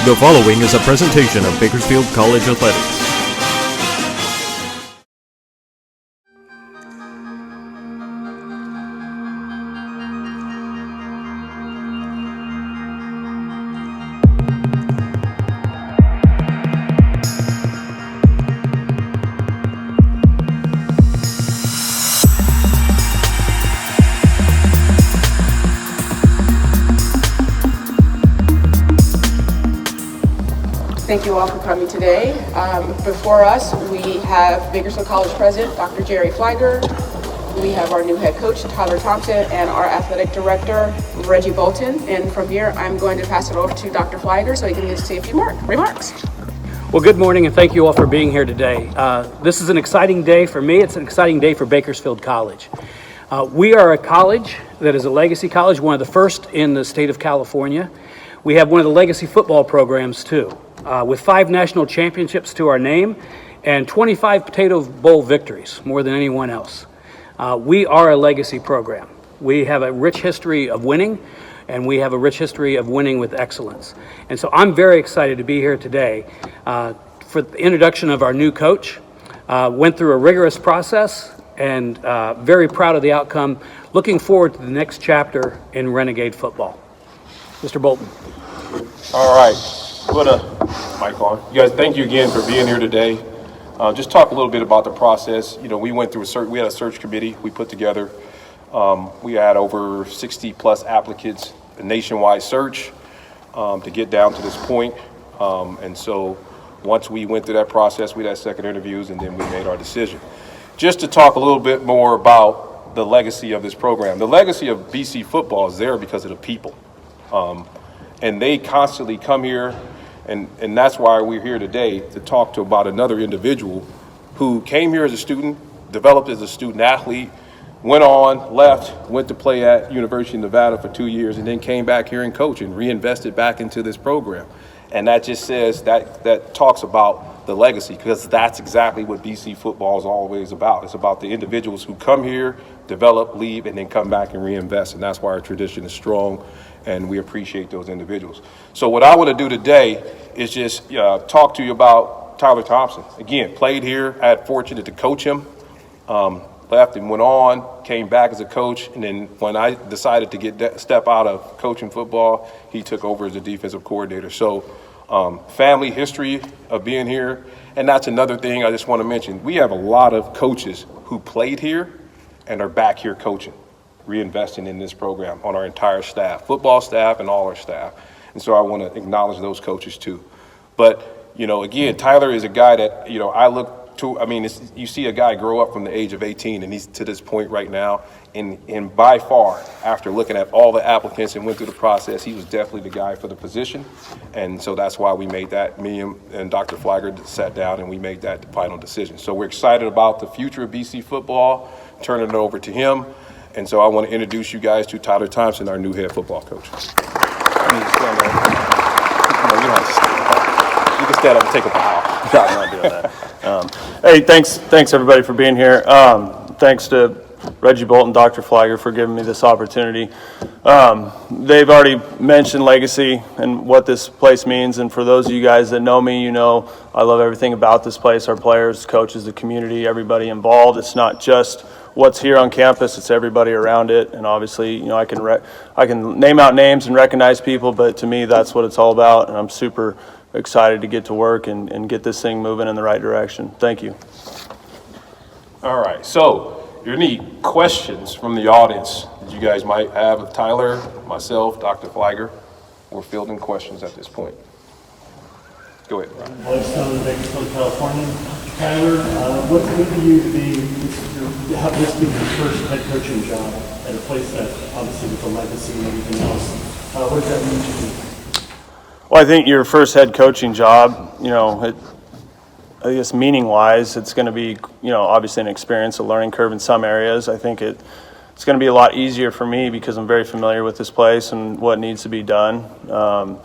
The following is a presentation of Bakersfield College Athletics. Thank you all for coming today. Before us, we have Bakersfield College President, Dr. Jerry Flagger. We have our new head coach, Tyler Thompson, and our athletic director, Reggie Bolton. And from here, I'm going to pass it over to Dr. Flagger so he can say a few remarks. Well, good morning, and thank you all for being here today. This is an exciting day for me. It's an exciting day for Bakersfield College. We are a college that is a legacy college, one of the first in the state of California. We have one of the legacy football programs, too. With 5 national championships to our name and 25 Potato Bowl victories, more than anyone else. We are a legacy program. We have a rich history of winning, and we have a rich history of winning with excellence. And so I'm very excited to be here today for the introduction of our new coach. Went through a rigorous process and very proud of the outcome. Looking forward to the next chapter in Renegade football. Mr. Bolton. All right. Put a mic on. You guys, thank you again for being here today. Just talk a little bit about the process. You know, we went through we had a search committee we put together. We had over 60 plus applicants, a nationwide search to get down to this point. And so once we went through that process, we had second interviews and then we made our decision. Just to talk a little bit more about the legacy of this program. The legacy of BC football is there because of the people. And they constantly come here. And that's why we're here today to talk to about another individual who came here as a student, developed as a student athlete, went on, left, went to play at University of Nevada for 2 years, and then came back here and coached and reinvested back into this program. And that just says that talks about the legacy, because that's exactly what BC football is always about. It's about the individuals who come here, develop, leave, and then come back and reinvest. And that's why our tradition is strong, and we appreciate those individuals. So what I want to do today is just talk to you about Tyler Thompson. Again, played here, had fortunate to coach him, left and went on, came back as a coach, and then when I decided to step out of coaching football, he took over as a defensive coordinator. So family history of being here, and that's another thing I just want to mention. We have a lot of coaches who played here and are back here coaching, reinvesting in this program on our entire staff, football staff and all our staff. And so I want to acknowledge those coaches too. But, you know, again, Tyler is a guy that, you know, I look to. I mean, you see a guy grow up from the age of 18 and he's to this point right now. And by far, after looking at all the applicants and went through the process, he was definitely the guy for the position. And so that's why we made that, me and Dr. Flagger sat down and we made that the final decision. So we're excited about the future of BC football, turning it over to him. And so I want to introduce you guys to Tyler Thompson, our new head football coach. You can stand up and take a bow. No, I'm not doing that. Hey, thanks everybody for being here. Thanks to Reggie Bolton, Dr. Flagger for giving me this opportunity. They've already mentioned legacy and what this place means. And for those of you guys that know me, you know I love everything about this place, our players, coaches, the community, everybody involved. It's not just what's here on campus, it's everybody around it. And obviously, you know, I can name out names and recognize people, but to me, that's what it's all about. And I'm super excited to get to work and get this thing moving in the right direction. Thank you. All right, so you need questions from the audience that you guys might have of Tyler, myself, Dr. Flagger. We're fielding questions at this point. Go ahead, Ron. Lifestyle in Bakersfield, California. Tyler, what's it mean to you to have this be your first head coaching job at a place that obviously with the legacy and everything else? What does that mean to you? Well, I think your first head coaching job, you know, I guess meaning-wise, it's going to be, you know, obviously an experience, a learning curve in some areas. I think it's going to be a lot easier for me because I'm very familiar with this place and what needs to be done. You know,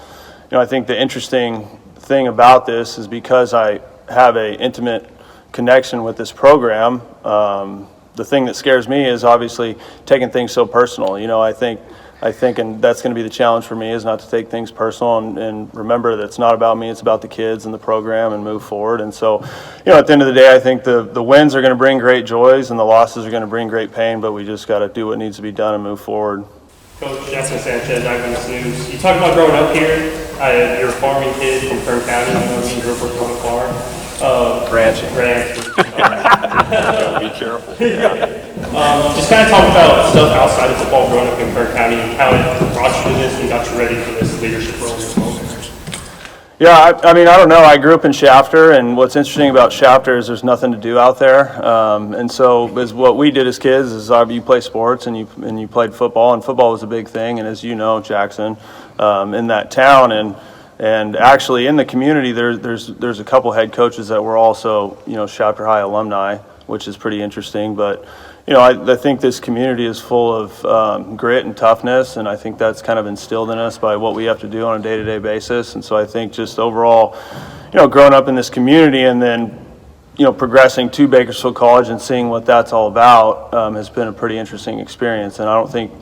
I think the interesting thing about this is because I have an intimate connection with this program, the thing that scares me is obviously taking things so personal. You know, I think I think, and that's going to be the challenge for me, is not to take things personal and remember that it's not about me, it's about the kids and the program, and move forward. And so, at the end of the day, I think the wins are going to bring great joys and the losses are going to bring great pain, but we just got to do what needs to be done and move forward. Coach Jackson Sanchez, Eyewitness News. You talked about growing up here. You're a farming kid from Kern County. You grew up on a farm. Ranching. Be careful. Just kind of talk about stuff outside of football growing up in Kern County, how it brought you to this and got you ready for this leadership role as well. Yeah, I mean, I don't know. I grew up in Shafter, and what's interesting about Shafter is there's nothing to do out there. And so what we did as kids is you play sports and you played football, and football was a big thing. And as you know, Jackson, in that town and actually in the community, there's a couple head coaches that were also, Shafter High alumni, which is pretty interesting. But, I think this community is full of grit and toughness, and I think that's kind of instilled in us by what we have to do on a day-to-day basis. And so I think just overall, growing up in this community and then, progressing to Bakersfield College and seeing what that's all about has been a pretty interesting experience. And I don't think,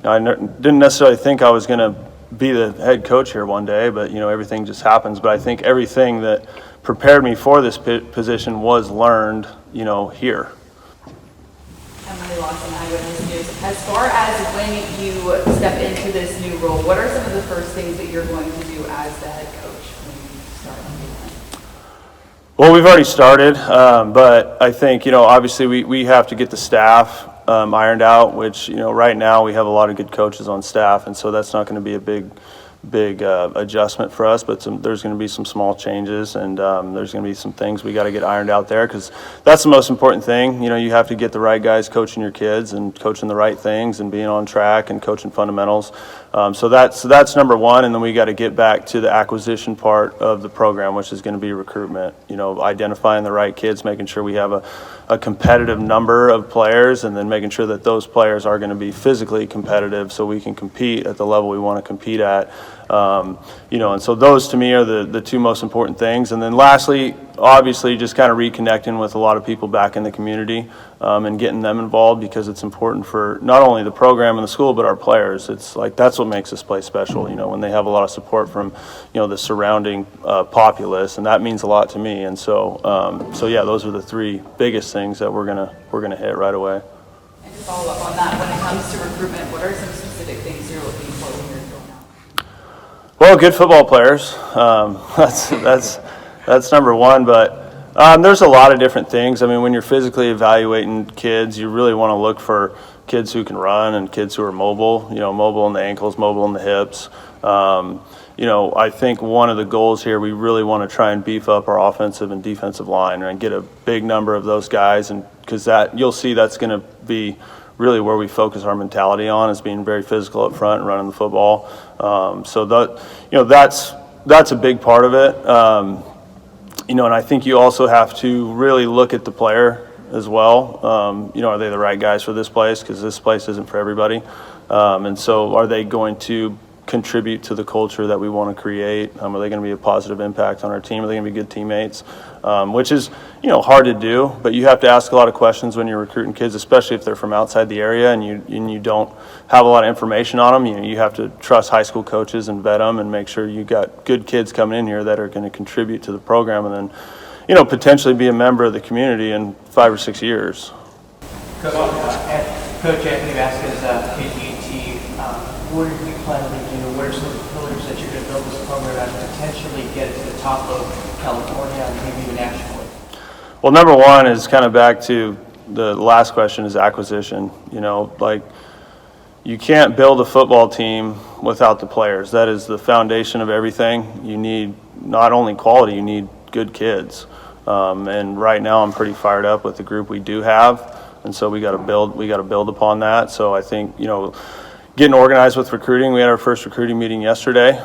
didn't necessarily think I was going to be the head coach here one day, but everything just happens. But I think everything that prepared me for this position was learned, here. Emily Lawson, Eyewitness News. As far as when you step into this new role, what are some of the first things that you're going to do as the head coach when you start on day one? Well, we've already started, but I think, obviously we have to get the staff ironed out, which, right now we have a lot of good coaches on staff, and so that's not going to be a big adjustment for us, but there's going to be some small changes, and there's going to be some things we got to get ironed out there, because that's the most important thing. You have to get the right guys coaching your kids and coaching the right things and being on track and coaching fundamentals. So that's number one, and then we got to get back to the acquisition part of the program, which is going to be recruitment. Identifying the right kids, making sure we have a competitive number of players, and then making sure that those players are going to be physically competitive so we can compete at the level we want to compete at. And so those to me are the two most important things. And then lastly, obviously, just kind of reconnecting with a lot of people back in the community and getting them involved, because it's important for not only the program and the school, but our players. It's like that's what makes this place special, when they have a lot of support from, the surrounding populace, and that means a lot to me. And so yeah, those are the three biggest things that we're gonna hit right away. And to follow up on that, when it comes to recruitment, what are some specific things you're looking for when you're going out? Well, good football players. That's number one, but there's a lot of different things. I mean, when you're physically evaluating kids, you really want to look for kids who can run and kids who are mobile, mobile in the ankles, mobile in the hips. I think one of the goals here, we really want to try and beef up our offensive and defensive line and get a big number of those guys, and because you'll see that's going to be really where we focus our mentality on, is being very physical up front and running the football. So that's a big part of it. And I think you also have to really look at the player as well. Are they the right guys for this place? Because this place isn't for everybody. And so are they going to contribute to the culture that we want to create? Are they going to be a positive impact on our team? Are they going to be good teammates? Which is, hard to do, but you have to ask a lot of questions when you're recruiting kids, especially if they're from outside the area and you don't have a lot of information on them. You have to trust high school coaches and vet them and make sure you got good kids coming in here that are going to contribute to the program and then, potentially be a member of the community in 5 or 6 years. Coach Anthony Vasquez, KGT, what are you planning to do? What are some of the pillars that you're going to build this program at and potentially get it to the top of California and maybe even nationally? Well, number one is kind of back to the last question, is acquisition. You can't build a football team without the players. That is the foundation of everything. You need not only quality, you need good kids. And right now I'm pretty fired up with the group we do have. And so we got to build upon that. So I think, getting organized with recruiting. We had our first recruiting meeting yesterday.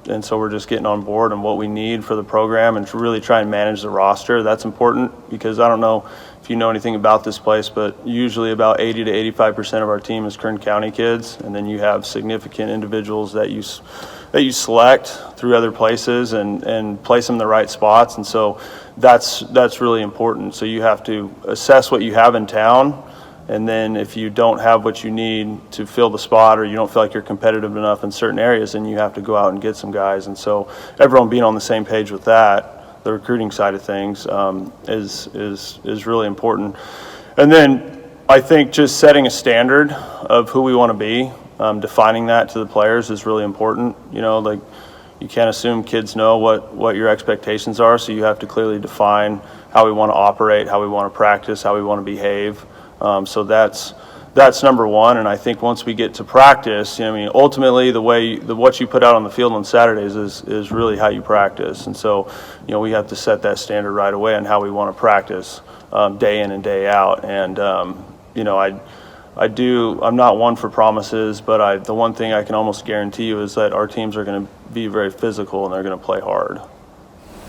And so we're just getting on board on what we need for the program and to really try and manage the roster. That's important, because I don't know if you know anything about this place, but usually about 80 to 85% of our team is Kern County kids. And then you have significant individuals that you select through other places and place them in the right spots. And so that's really important. So you have to assess what you have in town, And then if you don't have what you need to fill the spot, or you don't feel like you're competitive enough in certain areas, then you have to go out and get some guys. And so everyone being on the same page with that, the recruiting side of things, is really important. And then I think just setting a standard of who we want to be, defining that to the players is really important. You know, like, you can't assume kids know what your expectations are, so you have to clearly define how we want to operate, how we want to practice, how we want to behave. So that's number one. And I think once we get to practice, I mean, ultimately what you put out on the field on Saturdays is really how you practice. And so, you know, we have to set that standard right away on how we want to practice day in and day out. And you know, I'm not one for promises, but the one thing I can almost guarantee you is that our teams are going to be very physical and they're going to play hard.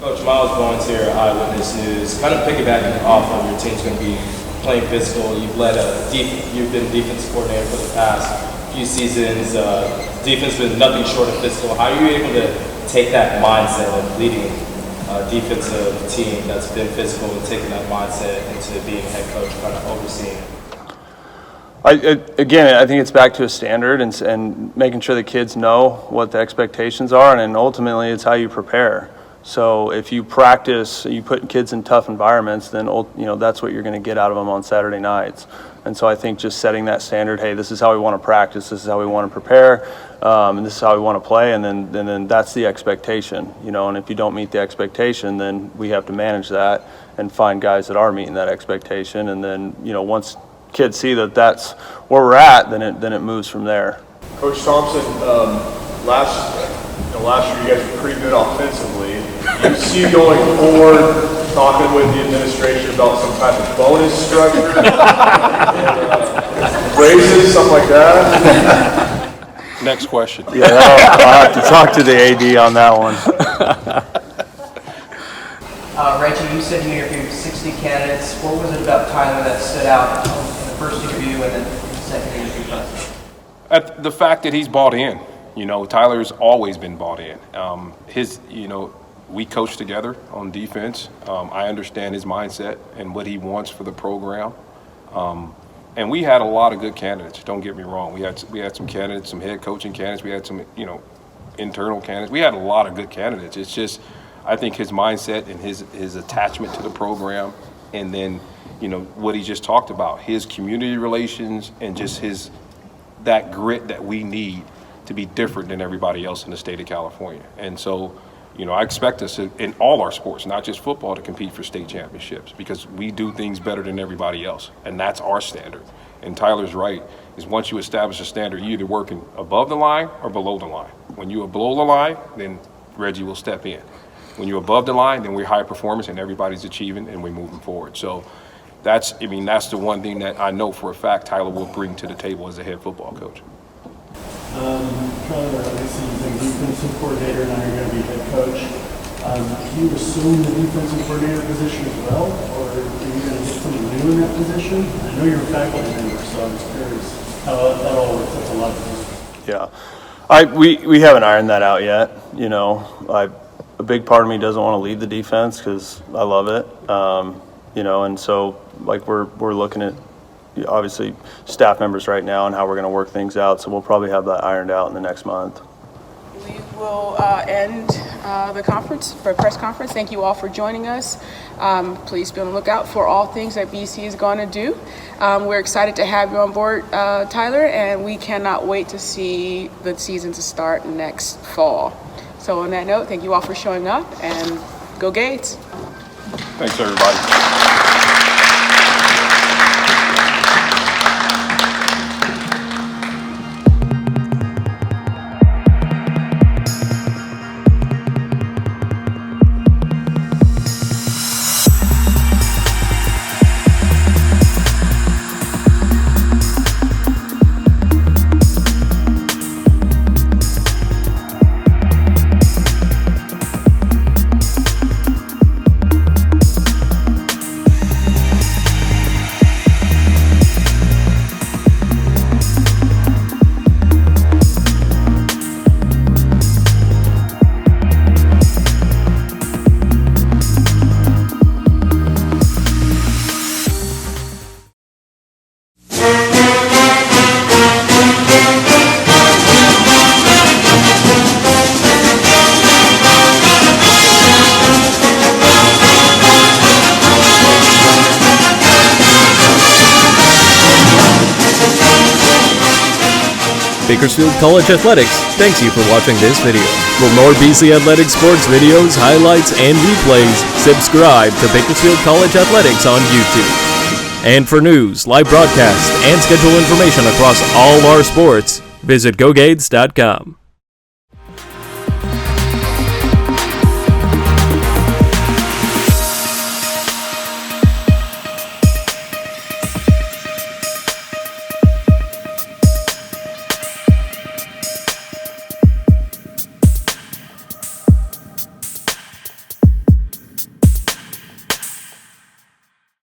Coach Miles Bowens here, Eyewitness News. Kind of piggybacking off of your team's going to be playing physical. You've been defensive coordinator for the past few seasons. Defense been nothing short of physical. How are you able to take that mindset of leading a defensive team that's been physical and taking that mindset into being head coach, kind of overseeing it? Again, I think it's back to a standard and making sure the kids know what the expectations are, and then ultimately it's how you prepare. So if you practice, you put kids in tough environments, then you know that's what you're going to get out of them on Saturday nights. And so I think just setting that standard, hey, this is how we want to practice, this is how we want to prepare, and this is how we want to play, and then that's the expectation, you know. And if you don't meet the expectation, then we have to manage that and find guys that are meeting that expectation. And then, you know, once kids see that that's where we're at, then it moves from there. Coach Thompson, last year you guys were pretty good offensively. Do you see going forward, talking with the administration about some type of bonus structure, raises, something like that? Next question. Yeah, I'll have to talk to the AD on that one. Reggie, you said you interviewed 60 candidates. What was it about Tyler that stood out in the first interview and then the second interview process? The fact that he's bought in. You know, Tyler's always been bought in. We coach together on defense. I understand his mindset and what he wants for the program. And we had a lot of good candidates. Don't get me wrong. We had some candidates, some head coaching candidates. We had some, internal candidates. We had a lot of good candidates. It's just, I think his mindset and his attachment to the program, and then, what he just talked about, his community relations and just that grit that we need to be different than everybody else in the state of California. And so, I expect us in all our sports, not just football, to compete for state championships because we do things better than everybody else, and that's our standard. And Tyler's right, is once you establish a standard, you're either working above the line or below the line. When you're below the line, then Reggie will step in. When you're above the line, then we're high performance and everybody's achieving and we're moving forward. So that's the one thing that I know for a fact Tyler will bring to the table as a head football coach. Tyler, obviously you've been defensive coordinator, now you're going to be head coach. Do you assume the defensive coordinator position as well, or are you going to get someone new in that position? I know you're a faculty member, so I'm just curious how that all works. That's a lot of Yeah, we haven't ironed that out yet. A big part of me doesn't want to lead the defense because I love it. And so we're looking at obviously staff members right now and how we're going to work things out. So we'll probably have that ironed out in the next month. We will end the conference for a press conference. Thank you all for joining us. Please be on the lookout for all things that BC is going to do. We're excited to have you on board, Tyler, and we cannot wait to see the season to start next fall. So on that note, thank you all for showing up, and go Gates. Thanks, everybody. Bakersfield College Athletics thanks you for watching this video. For more BC Athletics sports videos, highlights, and replays, subscribe to Bakersfield College Athletics on YouTube. And for news, live broadcasts, and schedule information across all our sports, visit GoGades.com.